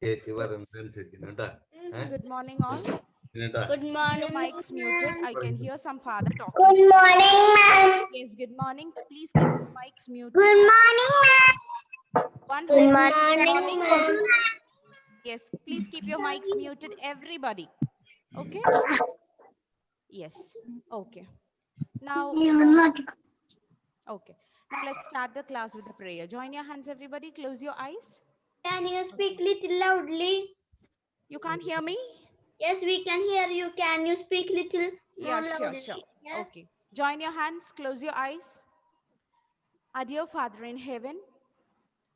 Good morning, all. Good Keep your morning, mics muted. I can hear some father talking. good morning, ma'am. Yes, good morning. Please keep your mics muted. Good morning, ma'am. One who Good is saying good morning, morning. ma'am. Yes, please keep your mics muted, everybody. Okay? Yes. Okay. Now, okay. Now let's start the class with a prayer. Join your hands, everybody. Close your eyes. Can you speak Okay. little loudly? You can't hear me? Yes, we can hear you. Can you speak little Yeah, more sure, sure. loudly? Yeah. Okay. Join your hands. Close your eyes. Our dear Father in heaven,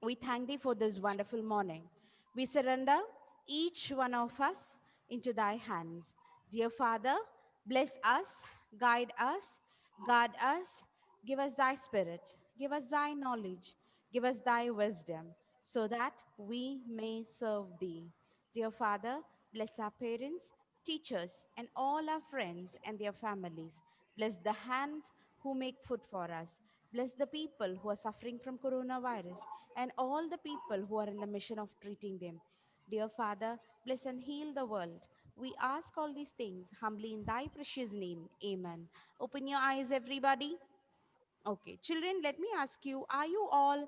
we thank thee for this wonderful morning. We surrender each one of us into thy hands. Dear Father, bless us, guide us, guard us, give us thy spirit, give us thy knowledge, give us thy wisdom, so that we may serve thee. Dear Father, bless our parents, teachers, and all our friends and their families. Bless the hands who make food for us. Bless the people who are suffering from coronavirus and all the people who are in the mission of treating them. Dear Father, bless and heal the world. We ask all these things humbly in thy precious name. Amen. Open your eyes, everybody. Okay, children, let me ask you, are you all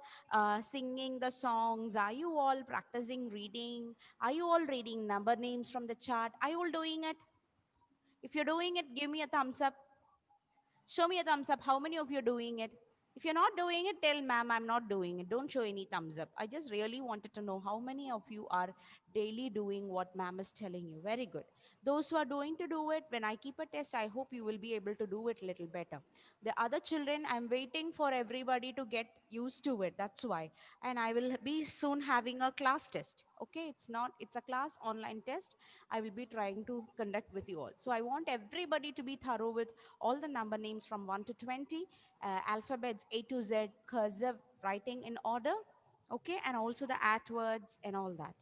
singing the songs? Are you all practicing reading? Are you all reading number names from the chart? Are you all doing it? If you're doing it, give me a thumbs up. Show me a thumbs up. How many of you are doing it? If you're not doing it, tell ma'am I'm not doing it. Don't show any thumbs up. I just really wanted to know how many of you are daily doing what ma'am is telling you. Very good. Those who are doing to do it, when I keep a test, I hope you will be able to do it a little better. The other children, I'm waiting for everybody to get used to it. That's why. And I will be soon having a class test. Okay, it's a class online test. I will be trying to conduct with you all. So I want everybody to be thorough with all the number names from 1 to 20, alphabets A to Z, cursive writing in order, okay, and also the at words and all that.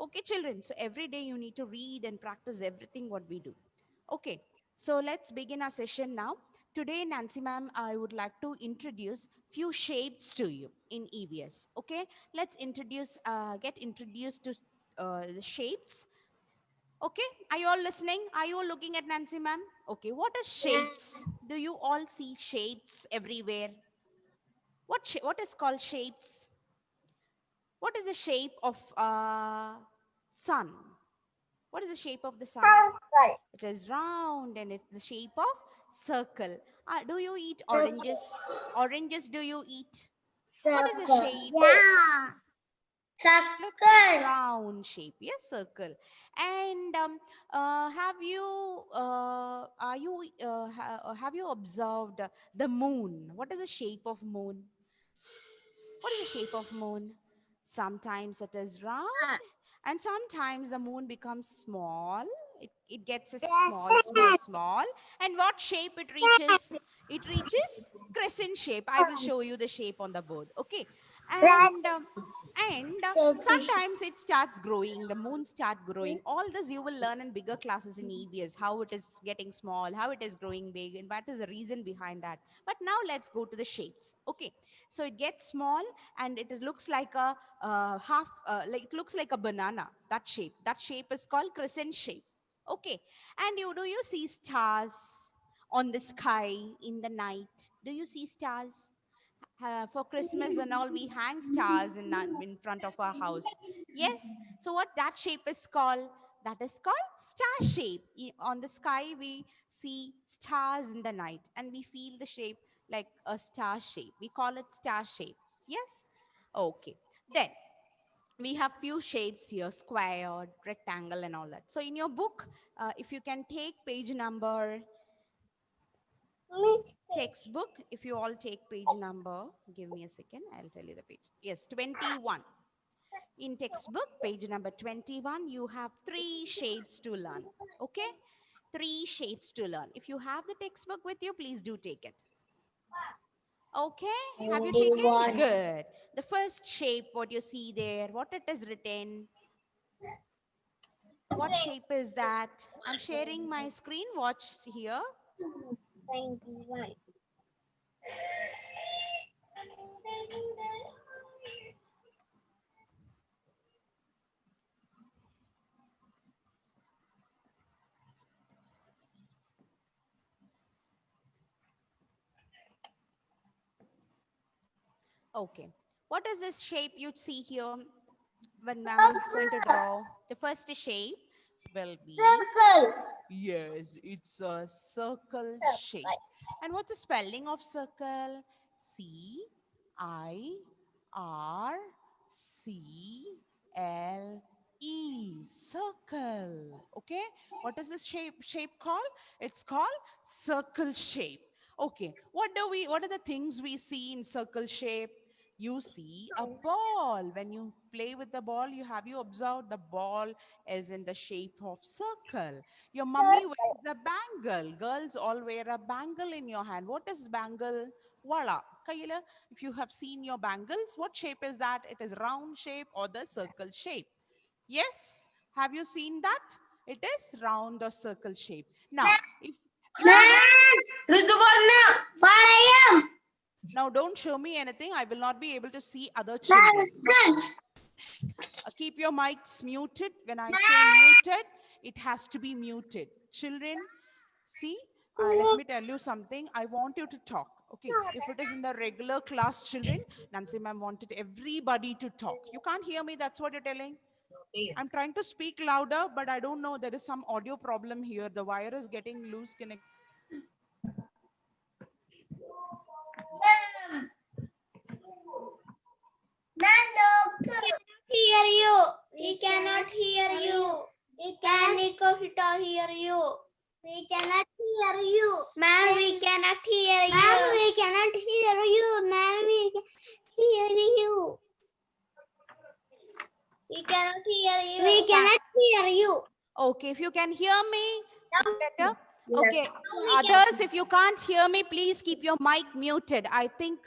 Okay, children, so every day you need to read and practice everything what we do. Okay, so let's begin our session now. Today, Nancy ma'am, I would like to introduce few shapes to you in EVS. Okay, let's get introduced to the shapes. Okay, are you all listening? Are you all looking at Nancy ma'am? Okay, what is Yeah. shapes? Do you all see shapes everywhere? What is called shapes? What is the shape of sun? What is the shape of the sun? Circle. It is round and it's the shape of circle. Do you eat Circle. oranges? Oranges do you eat? What is the Circle. shape? Yeah. Looks Circle. round shape. Yes, circle. And have you are you have you observed the moon? What is the shape of moon? What is the shape of moon? Sometimes it is round, and sometimes the moon becomes small. It gets a small. And what shape it reaches? It reaches crescent shape. I will show you the shape on the board. Okay. And Circle. sometimes it starts growing. The moon start growing. All this you will learn in bigger classes in EVS. How it is getting small, how it is growing big, and what is the reason behind that. But now let's go to the shapes. Okay. So it gets small and looks like a like it looks like a banana. That shape is called crescent shape. Okay. And do you see stars on the sky in the night? Do you see stars? For Christmas and all, we hang stars in front of our house. Yes. So what that shape is called? That is called star shape. On the sky, we see stars in the night, and we feel the shape like a star shape. We call it star shape. Yes. Okay. Then we have few shapes here: square, rectangle, and all that. So in your book, if you can take page number textbook, if you all take page number, give me a second, I'll tell you the page. Yes, 21. In textbook page number 21, you have three shapes to learn. Okay, three shapes to learn. If you have the textbook with you, please do take it. Okay, have you Only taken? one. Good. The first shape, what you see there, what it is written, what shape is that? I'm sharing my screen, watch here. 21. Okay. What is this shape you see here when ma'am is going to draw? The first shape will be, Circle. yes, it's a circle shape. And what's the spelling of circle? C-I-R-C-L-E. Circle. Okay. What is this shape called? It's called circle shape. Okay. What are the things we see in circle shape? You see a ball. When you play with the ball, you observed the ball is in the shape of circle. Your mummy wears a bangle. Girls all wear a bangle in your hand. What is bangle? Wala. Kayila, if you have seen your bangles, what shape is that? It is round shape or the circle shape. Yes? Have you seen that? It is round or circle shape. Now, if you want, now don't show me anything. I will not be able to see other children. Keep your mics muted. When I say muted, it has to be muted. Children, see, let me tell you something. I want you to talk. Okay, if it is in the regular class, children, Nancy ma'am wanted everybody to talk. You can't hear me, that's what you're telling. I'm trying to speak louder, but I don't know. There is some audio problem here. The wire is getting loose. Hear you. We cannot hear you. We cannot hear you. We cannot hear you. Ma'am, we cannot hear you. Ma'am, we cannot hear you. Ma'am, we can hear you. We cannot hear you. We cannot hear you. Okay, if you can hear me, it's better. Yes. Okay, others, if you can't hear me, please keep your mic muted. I think.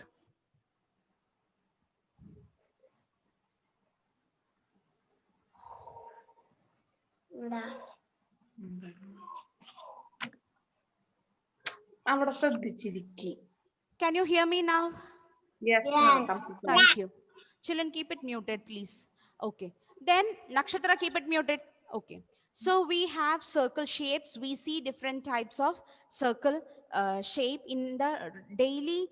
അവിടെ ശ്രദ്ധിച്ചിരിക്കും. Can you hear me now? Yes, Yes. Thank you. Children, keep it muted, please. Okay. Then, Nakshatra, keep it muted. Okay. So we have circle shapes. We see different types of circle shape in the daily,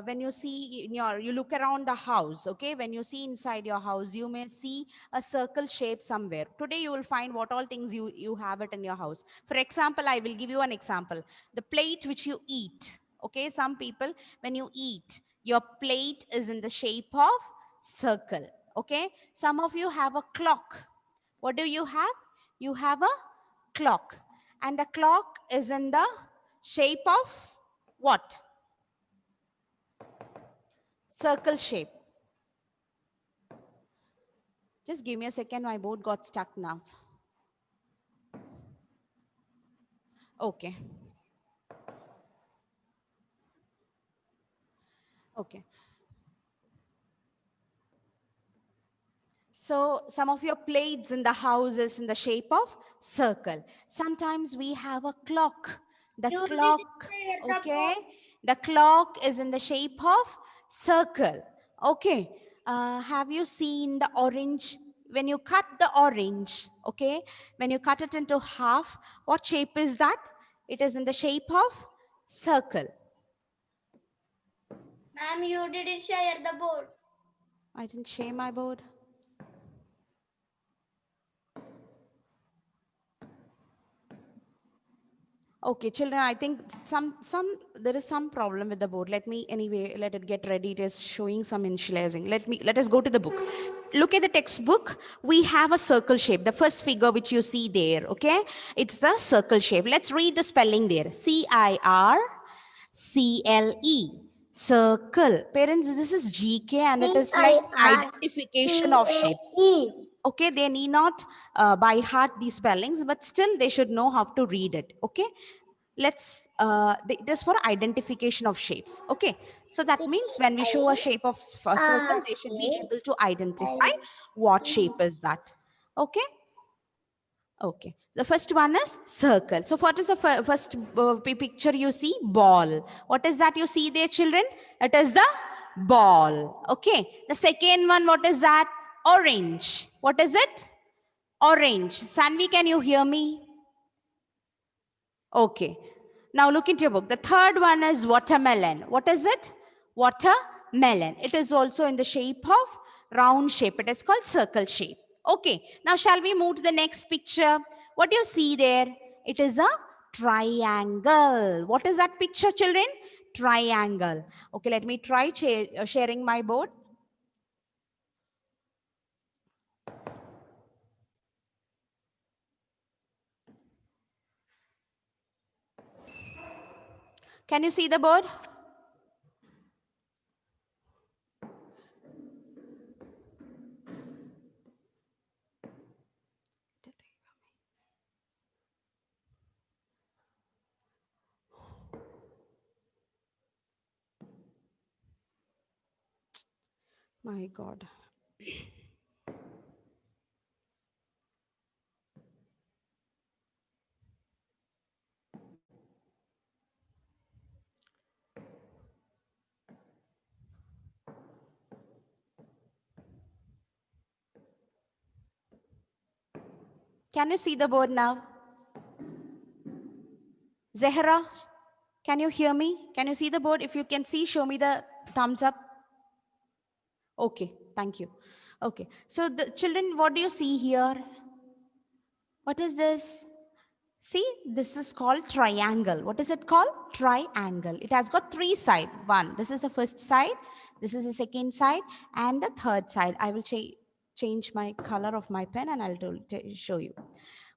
when you see you look around the house, okay? When you see inside your house, you may see a circle shape somewhere. Today, you will find what all things you have it in your house. For example, I will give you an example. The plate which you eat, okay? Some people, when you eat, your plate is in the shape of circle, okay? Some of you have a clock. What do you have? You have a clock. And the clock is in the shape of what? Circle shape. Just give me a second. My board got stuck now. Okay. Okay. So some of your plates in the house is in the shape of circle. Sometimes we have a clock. The clock, okay? The clock is in the shape of circle. Okay. Have you seen the orange? When you cut the orange, okay? When you cut it into half, what shape is that? It is in the shape of circle. Ma'am, you didn't share the board. I didn't share my board. Okay, children, I think there is some problem with the board. Let it get ready. It is showing some initializing. Let us go to the book. Look at the textbook. We have a circle shape. The first figure which you see there, okay? It's the circle shape. Let's read the spelling there. C-I-R-C-L-E. Circle. Parents, this is GK and it is like identification of shapes. Okay, they need not by heart these spellings, but still they should know how to read it. Okay, let's it is for identification of shapes. Okay, so that means when we show a shape of a circle, they should be able to identify what shape is that. Okay. Okay, the first one is circle. So what is the first picture you see? Ball. What is that you see there, children? It is the ball. Okay, the second one, what is that? Orange. What is it? Orange. Sanvi, can you hear me? Okay. Now look into your book. The third one is watermelon. What is it? Watermelon. melon. It is also in the shape of round shape. It is called circle shape. Okay, now shall we move to the next picture? What do you see there? It is a triangle. What is that picture, children? Triangle. Okay, let me try sharing my board. Can you see the board? My God. Can you see the board now? Zehra, can you hear me? Can you see the board? If you can see, show me the thumbs up. Okay, thank you. Okay, so the children, what do you see here? What is this? See, this is called triangle. What is it called? Triangle. It has got three sides. One, this is the first side, this is the second side, and the third side. I will change my color of my pen and I'll show you.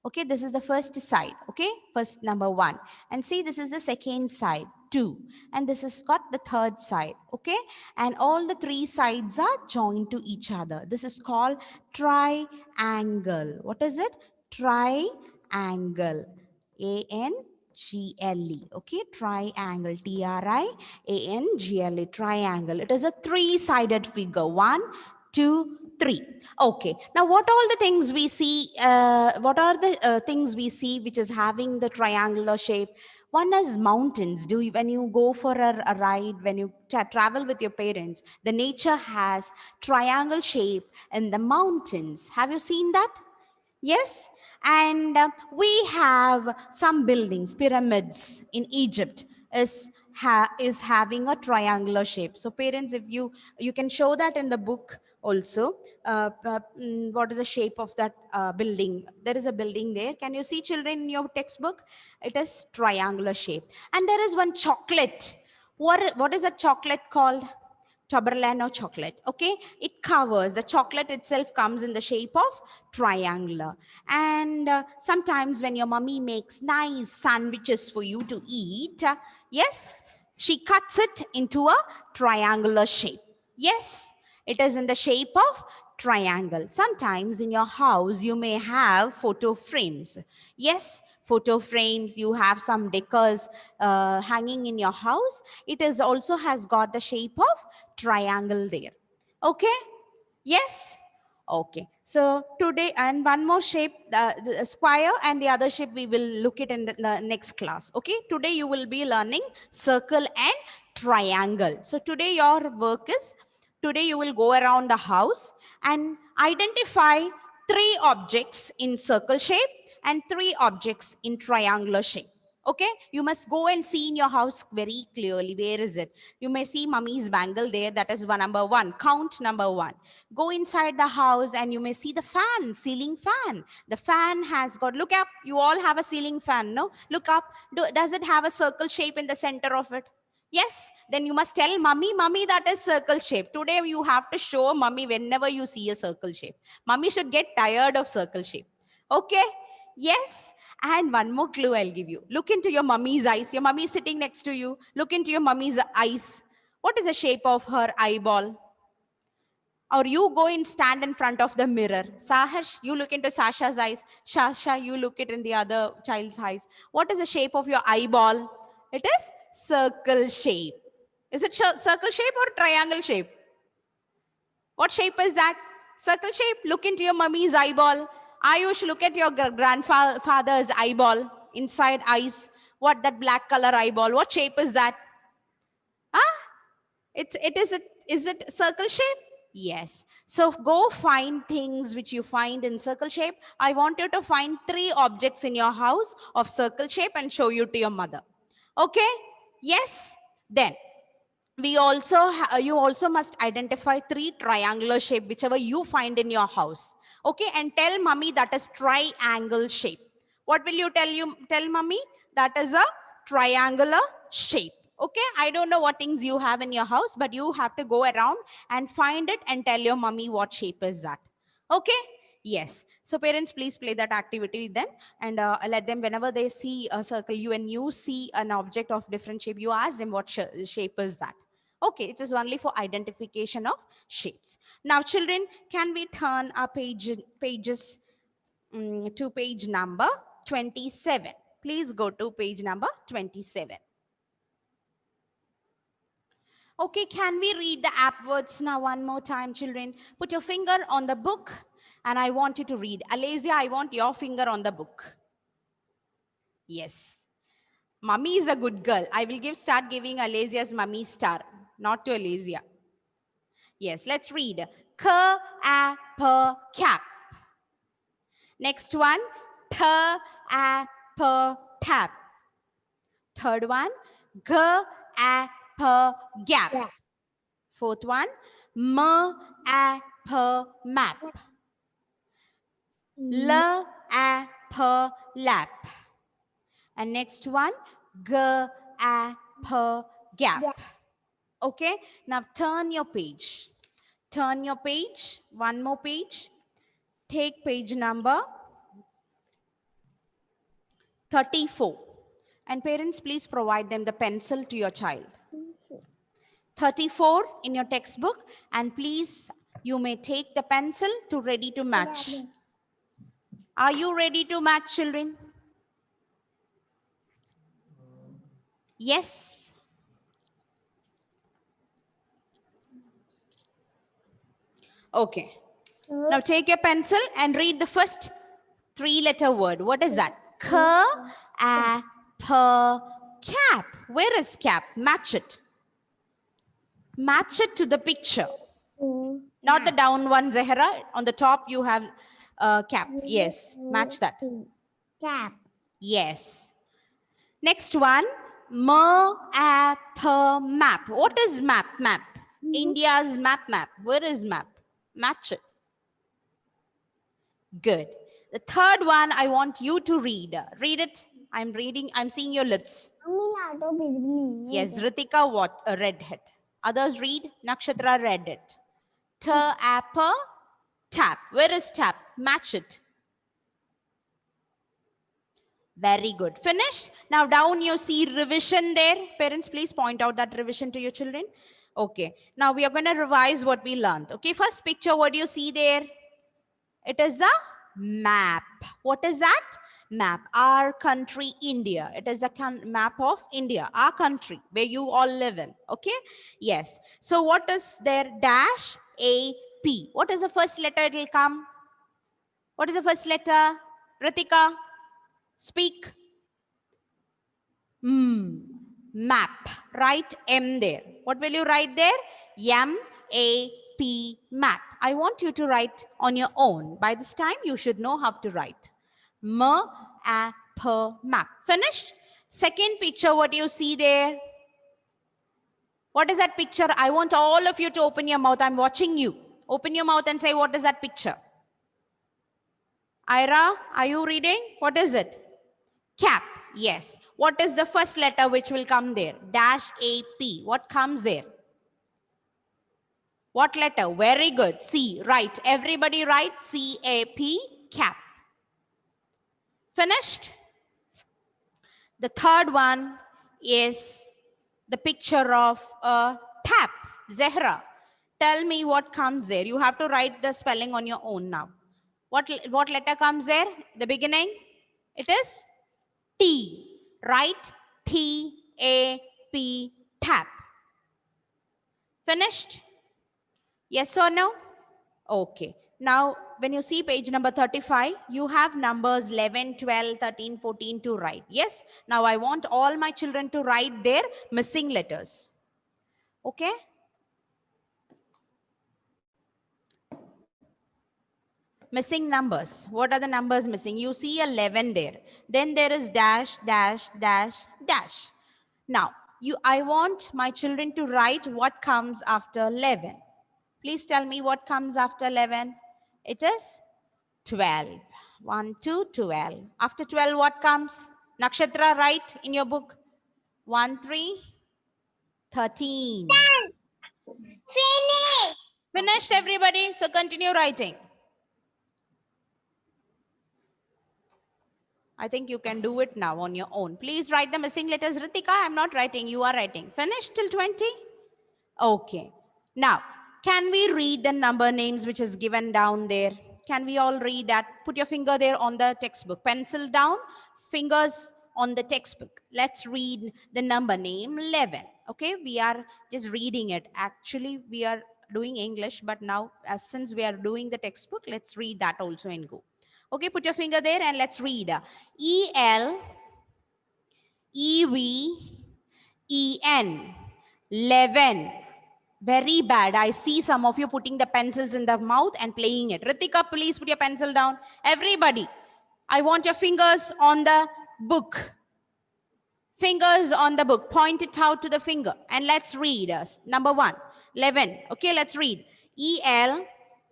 Okay, this is the first side. Okay, first number one. And see, this is the second side, two. And this has got the third side. Okay, and all the three sides are joined to each other. This is called triangle. What is it? Triangle. A-N-G-L-E. Okay, triangle. T-R-I-A-N-G-L-E. Triangle. It is a three-sided figure. 1, 2, 3. Okay. Now, what all the things we see? What are the things we see which is having the triangular shape? One is mountains. When you go for a ride, when you travel with your parents, the nature has triangle shape in the mountains. Have you seen that? Yes, and we have some buildings, pyramids in Egypt is having a triangular shape. So parents, if you can show that in the book also. What is the shape of that building? There is a building there. Can you see, children, in your textbook? It is triangular shape. And there is one chocolate. What is a chocolate called? Toblerone chocolate. Okay, it covers, the chocolate itself comes in the shape of triangular. And sometimes when your mummy makes nice sandwiches for you to eat, yes, she cuts it into a triangular shape. Yes, it is in the shape of triangle. Sometimes in your house you may have photo frames. Yes, photo frames, you have some decors hanging in your house. It is also has got the shape of triangle there. Okay, yes. Okay, so today, and one more shape, the square, and the other shape we will look it in the next class. Okay, today you will be learning circle and triangle. So today your work is, today you will go around the house and identify 3 objects in circle shape and 3 objects in triangular shape. Okay, you must go and see in your house very clearly. Where is it? You may see mummy's bangle there. That is number 1. Count number 1. Go inside the house and you may see the fan, ceiling fan. The fan has got, look up, you all have a ceiling fan, no? Look up, does it have a circle shape in the center of it? Yes, then you must tell mummy, mummy, that is circle shape. Today you have to show mummy whenever you see a circle shape. Mummy should get tired of circle shape. Okay, yes. And one more clue I'll give you. Look into your mummy's eyes. Your mummy is sitting next to you. Look into your mummy's eyes. What is the shape of her eyeball? Or you go and stand in front of the mirror. Saharsh, you look into Sasha's eyes. Sasha, you look it in the other child's eyes. What is the shape of your eyeball? It is circle shape. Is it circle shape or triangle shape? What shape is that? Circle shape. Look into your mummy's eyeball. Ayush, look at your grandfather's eyeball. Inside eyes. What, that black color eyeball? What shape is that? Huh? Is it circle shape? Yes. So go find things which you find in circle shape. I want you to find 3 objects in your house of circle shape and show you to your mother. Okay? Yes? Then you also must identify 3 triangular shape, whichever you find in your house. Okay, and tell mummy that is triangle shape. What will you tell mummy? That is a triangular shape. Okay, I don't know what things you have in your house, but you have to go around and find it and tell your mummy what shape is that. Okay, yes. So parents, please play that activity with them, and let them, whenever they see a circle, you see an object of different shape, you ask them what shape is that. Okay, it is only for identification of shapes. Now, children, can we turn our pages to page number 27? Please go to page number 27. Okay, can we read the app words now one more time, children? Put your finger on the book and I want you to read. Alazia, I want your finger on the book. Yes. Mummy is a good girl. I will start giving Alazia's mummy star, not to Alazia. Yes, let's read. Cap. Next one, tap. Third one, gap. Fourth one, map. Lap. And next one, gap. Okay, now turn your page. Turn your page, one more page. Take page number 34. And parents, please provide them the pencil to your child. 34 in your textbook, and please, you may take the pencil to ready to match. Are you ready to match, children? Yes. Okay. Now take your pencil and read the first 3-letter word. What is that? Cap. Where is cap? Match it. Match it to the picture. Not the down one, Zahra. On the top you have cap. Yes, match that. Cap. Yes. Next one, map. What is map? Map. India's map. Where is map? Match it. Good. The third one, I want you to read. Read it. I'm reading. I'm seeing your lips. Yes, Ritika read it. Others read. Nakshatra read it. Tap. Where is tap? Match it. Very good. Finished? Now down you see revision there. Parents, please point out that revision to your children. Okay. Now we are going to revise what we learned. Okay. First picture, what do you see there? It is a map. What is that? Map. Our country, India. It is the map of India, our country, where you all live in. Okay? Yes. So what is there? Dash AP. What is the first letter it will come? What is the first letter? Ritika, speak. Map. Write M there. What will you write there? M-A-P, map. I want you to write on your own. By this time, you should know how to write. Map. Finished? Second picture, what do you see there? What is that picture? I want all of you to open your mouth. I'm watching you. Open your mouth and say, what is that picture? Ira, are you reading? What is it? Cap. Yes. What is the first letter which will come there? Dash AP. What comes there? What letter? Very good. C. Right. Everybody write C-A-P, cap. Finished? The third one is the picture of a tap. Zahra, tell me what comes there. You have to write the spelling on your own now. What letter comes there? The beginning? It is T. Right? T-A-P, tap. Finished? Yes or no? Okay. Now, when you see page number 35, you have numbers 11, 12, 13, 14 to write. Yes? Now, I want all my children to write their missing letters. Okay? Missing numbers. What are the numbers missing? You see 11 there. Then there is dash, dash, dash, dash. Now, I want my children to write what comes after 11. Please tell me what comes after 11. It is 12. 1, 2, 12. After 12, what comes? Nakshatra, write in your book. 1, 3, 13. Finish. Finished, everybody? So continue writing. I think you can do it now on your own. Please write the missing letters. Ritika, I'm not writing. You are writing. Finished till 20? Okay. Now, can we read the number names which is given down there? Can we all read that? Put your finger there on the textbook. Pencil down, fingers on the textbook. Let's read the number name 11. Okay, we are just reading it. Actually, we are doing English, but now since we are doing the textbook, let's read that also in Go. Okay, put your finger there and let's read. E-L, E-V, E-N, 11. Very bad. I see some of you putting the pencils in the mouth and playing it. Ritika, please put your pencil down. Everybody, I want your fingers on the book. Fingers on the book. Point it out to the finger. And let's read. Number 1, 11. Okay, let's read. E-L,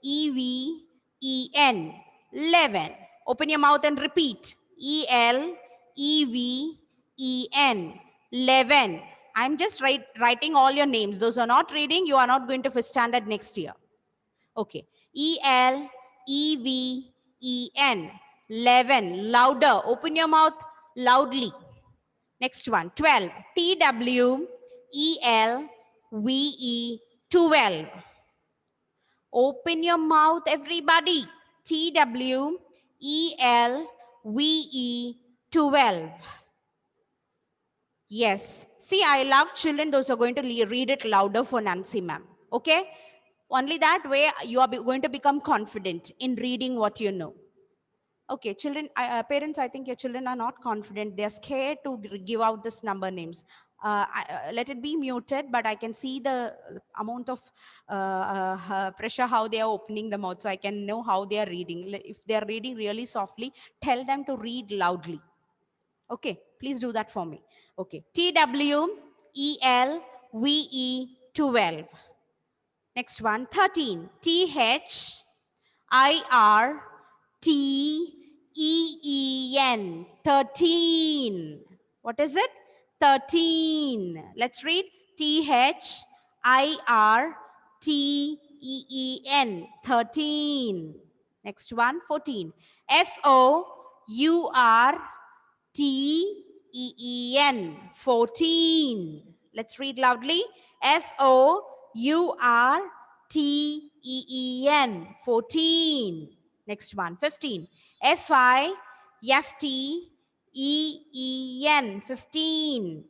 E-V, E-N, 11. Open your mouth and repeat. E-L, E-V, E-N, 11. I'm just writing all your names. Those who are not reading, you are not going to fifth standard next year. Okay. E-L, E-V, E-N, 11. Louder. Open your mouth loudly. Next one. 12. T-W, E-L, V-E, 12. Open your mouth, everybody. T-W, E-L, V-E, 12. Yes. See, I love children. Those are going to read it louder for Nancy ma'am. Okay? Only that way you are going to become confident in reading what you know. Okay, children, parents, I think your children are not confident. They're scared to give out this number names. Let it be muted, but I can see the amount of pressure, how they are opening the mouth, so I can know how they are reading. If they are reading really softly, tell them to read loudly. Okay, please do that for me. Okay, T-W-E-L-V-E 12. Next one, 13. T-H-I-R-T-E-E-N, 13. What is it? 13. Let's read. T-H-I-R-T-E-E-N, 13. Next one, 14. F-O-U-R-T-E-E-N, 14. Let's read loudly. F-O-U-R-T-E-E-N, 14. Next one, 15. F-I-F-T-E-E-N, 15.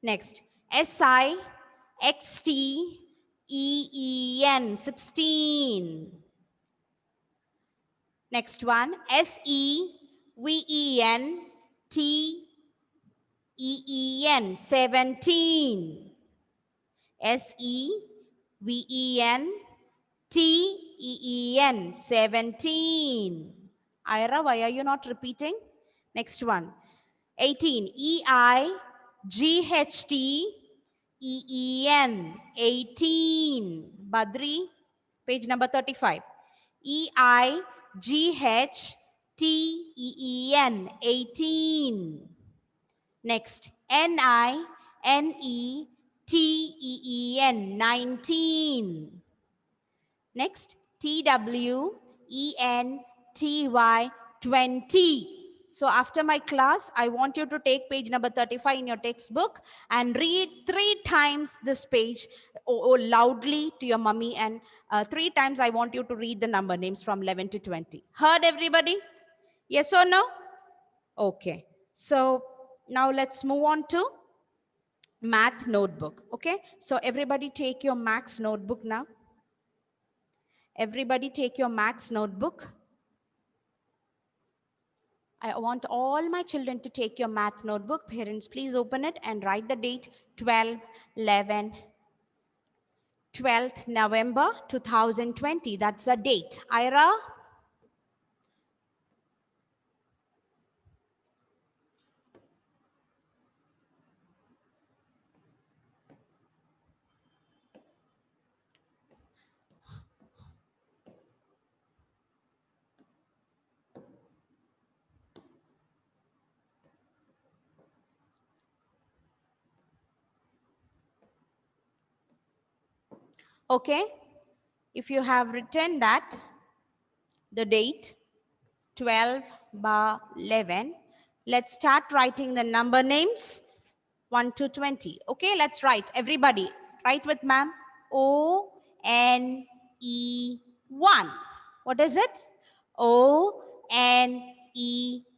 Next, S-I-X-T-E-E-N, 16. Next one, S-E-V-E-N-T-E-E-N, 17. S-E-V-E-N-T-E-E-N, 17. Ira, why are you not repeating? Next one, 18. E-I-G-H-T-E-E-N, 18. Badri, page number 35. E-I-G-H-T-E-E-N, 18. Next, N-I-N-E-T-E-E-N, 19. Next, T-W-E-N-T-Y, 20. So after my class, I want you to take page number 35 in your textbook and read 3 times this page loudly to your mummy, and 3 times I want you to read the number names from 11 to 20. Heard everybody? Yes or no? Okay. So now let's move on to math notebook. Okay. So everybody take your maths notebook now. Everybody take your maths notebook. I want all my children to take your math notebook. Parents, please open it and write the date 12th November 2020. That's the date. Ira? Okay, if you have written that, the date 12 bar 11, let's start writing the number names 1 to 20. Okay, let's write. Everybody, write with ma'am. ONE 1. What is it? ONE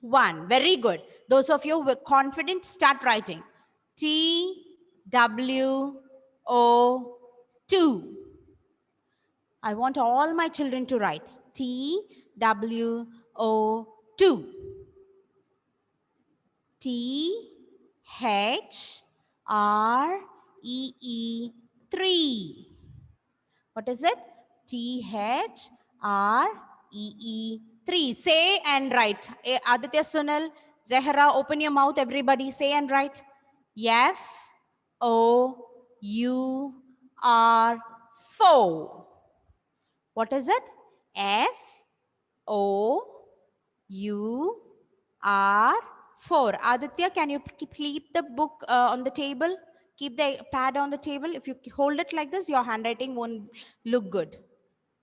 1. Very good. Those of you who are confident, start writing. TWO2. I want all my children to write TWO2. THREE 3. What is it? THREE 3. Say and write. Aditya, Sunil, Zahra, open your mouth. Everybody say and write. FOUR 4. What is it? FOUR 4. Aditya, can you keep the book on the table? Keep the pad on the table. If you hold it like this, your handwriting won't look good.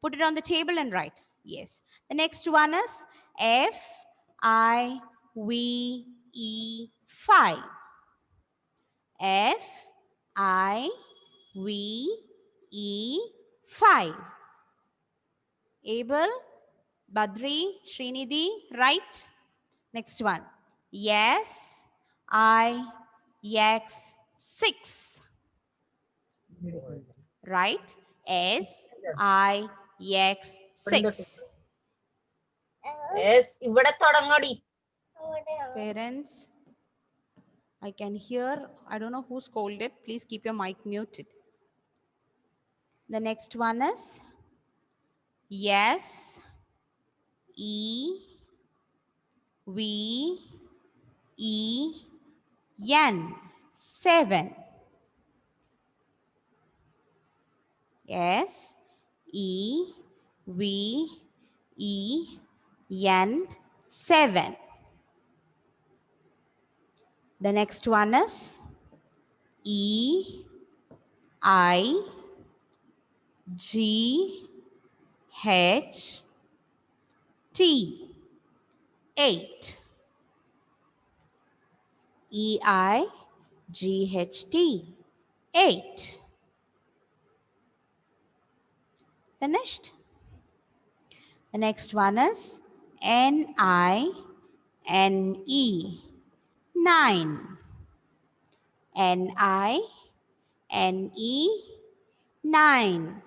Put it on the table and write. Yes. The next one is FIVE 5. FIVE 5. Abel, Badri, Srinidhi, right? Next one. Yes, IX 6. Right? SIX 6. Yes, ഇവിടെ തുടങ്ങടി. Parents, I can hear. I don't know who scolded. Please keep your mic muted. The next one is yes, EVEN 7. Yes, EVEN 7. The next one is EIGHT 8. EIGHT 8. Finished? The next one is NINE 9. NINE 9.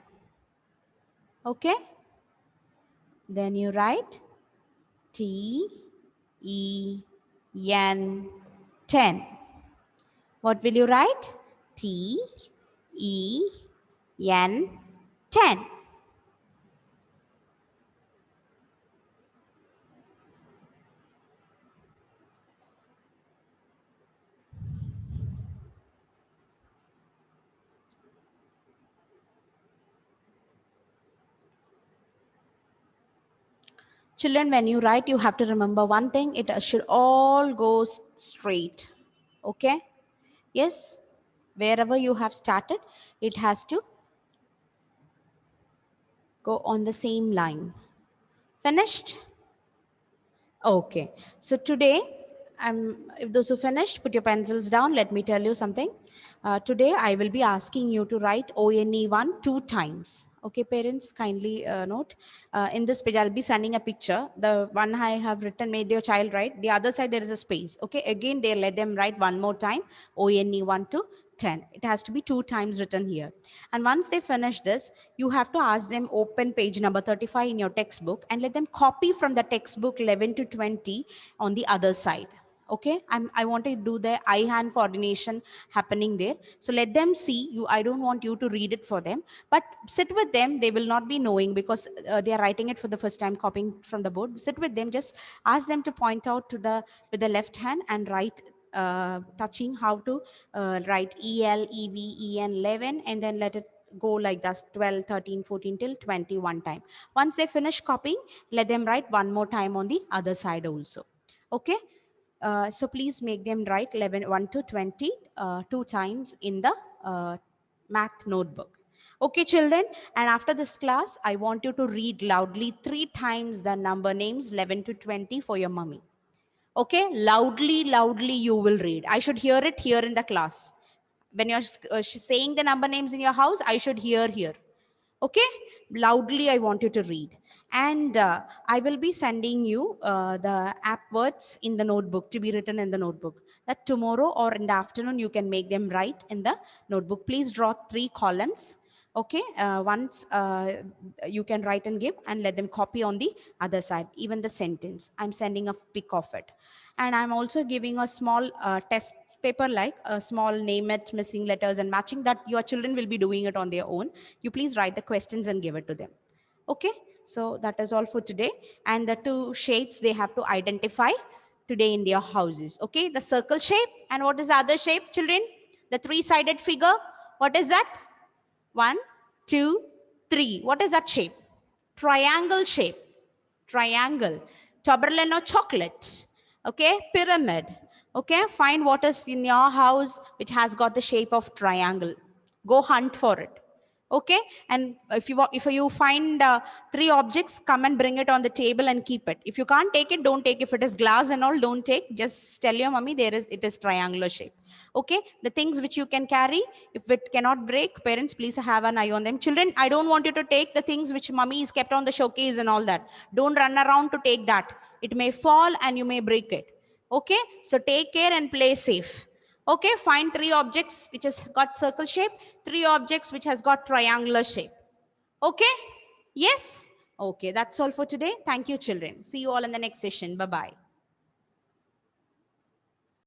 Okay? Then you write TEN 10. What will you write? TEN 10. Children, when you write, you have to remember one thing. It should all go straight. Okay? Yes? Wherever you have started, it has to go on the same line. Finished? Okay. So today, if those who finished, put your pencils down. Let me tell you something. Today, I will be asking you to write ONE1 2 times. Okay, parents, kindly note. In this page, I'll be sending a picture. The one I have written, made your child write. The other side, there is a space. Okay, again, they let them write one more time. ONE1 to 10. It has to be 2 times written here. And once they finish this, you have to ask them open page number 35 in your textbook and let them copy from the textbook 11 to 20 on the other side. Okay, I want to do the eye-hand coordination happening there. So let them see you. I don't want you to read it for them, but sit with them. They will not be knowing because they are writing it for the first time, copying from the board. Sit with them. Just ask them to point out to the with the left hand and write touching how to write EL, EV, EN 11 and then let it go like that 12, 13, 14 till 21 time. Once they finish copying, let them write one more time on the other side also. Okay. So please make them write 11, 1 to 20 2 times in the math notebook. Okay, children, and after this class, I want you to read loudly 3 times the number names 11 to 20 for your mummy. Okay, loudly you will read. I should hear it here in the class. When you're saying the number names in your house, I should hear here. Okay, loudly I want you to read. And I will be sending you the app words in the notebook, to be written in the notebook, that tomorrow or in the afternoon you can make them write in the notebook. Please draw 3 columns. Okay, once you can write and give, and let them copy on the other side, even the sentence. I'm sending a pic of it, and I'm also giving a small test paper, like a small name it, missing letters and matching, that your children will be doing it on their own. You please write the questions and give it to them. Okay, so that is all for today. And the 2 shapes they have to identify today in their houses. Okay, the circle shape, and what is the other shape, children? The 3-sided figure. What is that? 1, 2, 3. What is that shape? Triangle shape. Triangle. Toblerone or chocolate. Okay, pyramid. Okay, find what is in your house which has got the shape of triangle. Go hunt for it. Okay, and if you find 3 objects, come and bring it on the table and keep it. If you can't take it, don't take. If it is glass and all, don't take. Just tell your mummy it is triangular shape. Okay, the things which you can carry, if it cannot break, parents, please have an eye on them. Children, I don't want you to take the things which mummy is kept on the showcase and all that. Don't run around to take that. It may fall and you may break it. Okay, so take care and play safe. Okay, find 3 objects which has got circle shape, 3 objects which has got triangular shape. Okay, yes. Okay, that's all for today. Thank you, children. See you all in the next session. Bye bye.